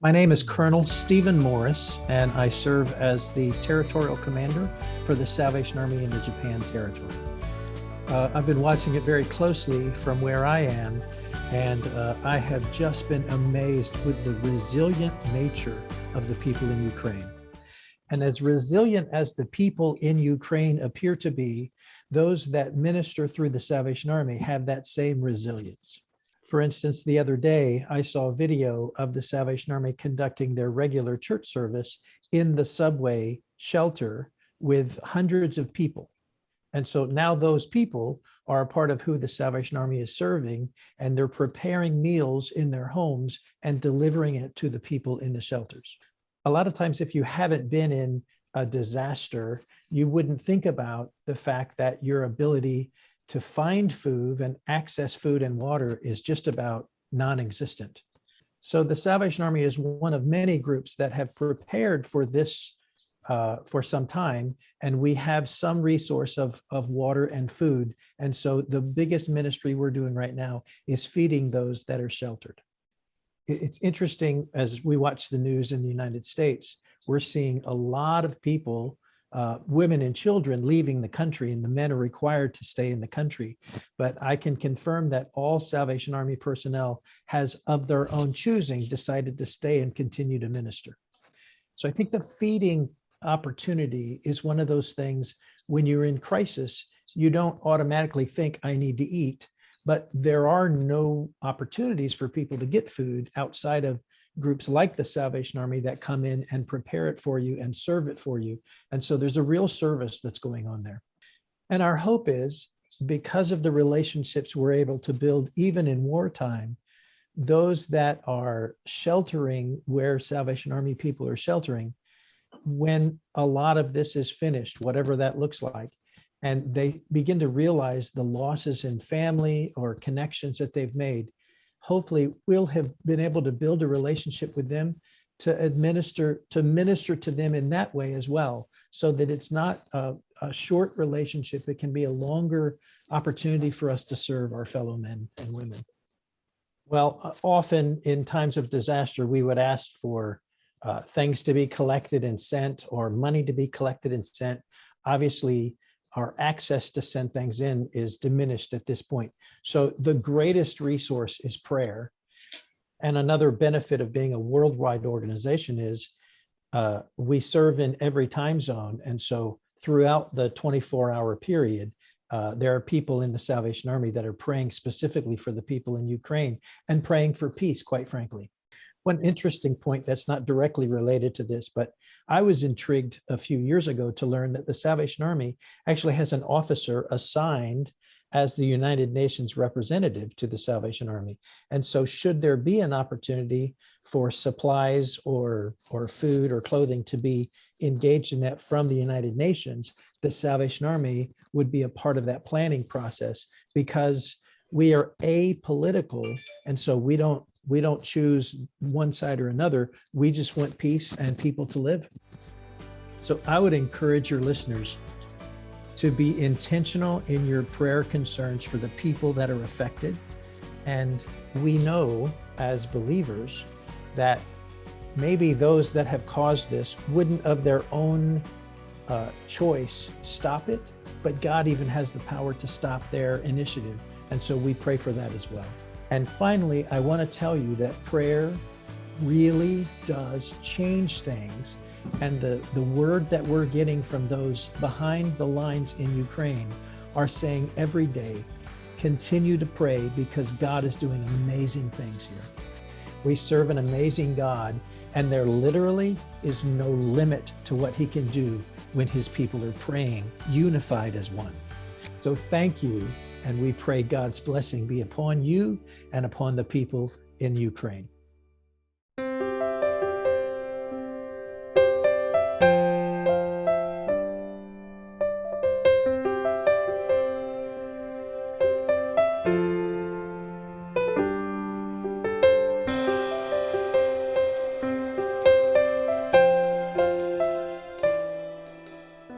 My name is Colonel Stephen Morris, and I serve as the Territorial Commander for the Salvation Army in the Japan Territory. I've been watching it very closely from where I am, and I have just been amazed with the resilient nature of the people in Ukraine. And as resilient as the people in Ukraine appear to be, those that minister through the Salvation Army have that same resilience. For instance, the other day, I saw a video of the Salvation Army conducting their regular church service in the subway shelter with hundreds of people. And so now those people are a part of who the Salvation Army is serving, and they're preparing meals in their homes and delivering it to the people in the shelters. A lot of times, if you haven't been in a disaster, you wouldn't think about the fact that your ability to find food and access food and water is just about non-existent. So the Salvation Army is one of many groups that have prepared for this for some time, and we have some resource of water and food. And so the biggest ministry we're doing right now is feeding those that are sheltered. It's interesting, as we watch the news in the United States, we're seeing a lot of people, women and children, leaving the country, and the men are required to stay in the country. But I can confirm that all Salvation Army personnel has, of their own choosing, decided to stay and continue to minister. So I think the feeding opportunity is one of those things. When you're in crisis, you don't automatically think, I need to eat. But there are no opportunities for people to get food outside of groups like the Salvation Army that come in and prepare it for you and serve it for you. And so there's a real service that's going on there. And our hope is, because of the relationships we're able to build even in wartime, those that are sheltering where Salvation Army people are sheltering, when a lot of this is finished, whatever that looks like, and they begin to realize the losses in family or connections that they've made, hopefully we'll have been able to build a relationship with them to minister to them in that way as well, so that it's not a short relationship. It can be a longer opportunity for us to serve our fellow men and women. Well, often in times of disaster, we would ask for things to be collected and sent, or money to be collected and sent. Obviously, our access to send things in is diminished at this point. So the greatest resource is prayer. And another benefit of being a worldwide organization is we serve in every time zone. And so throughout the 24-hour period, there are people in the Salvation Army that are praying specifically for the people in Ukraine and praying for peace, quite frankly. One interesting point that's not directly related to this, but I was intrigued a few years ago to learn that the Salvation Army actually has an officer assigned as the United Nations representative to the Salvation Army. And so should there be an opportunity for supplies or food or clothing to be engaged in that from the United Nations, the Salvation Army would be a part of that planning process, because we are apolitical, and so we don't choose one side or another. We just want peace and people to live. So I would encourage your listeners to be intentional in your prayer concerns for the people that are affected. And we know as believers that maybe those that have caused this wouldn't of their own choice stop it, but God even has the power to stop their initiative. And so we pray for that as well. And finally, I want to tell you that prayer really does change things. And the word that we're getting from those behind the lines in Ukraine are saying every day, continue to pray, because God is doing amazing things here. We serve an amazing God, and there literally is no limit to what he can do when his people are praying, unified as one. So thank you. And we pray God's blessing be upon you and upon the people in Ukraine.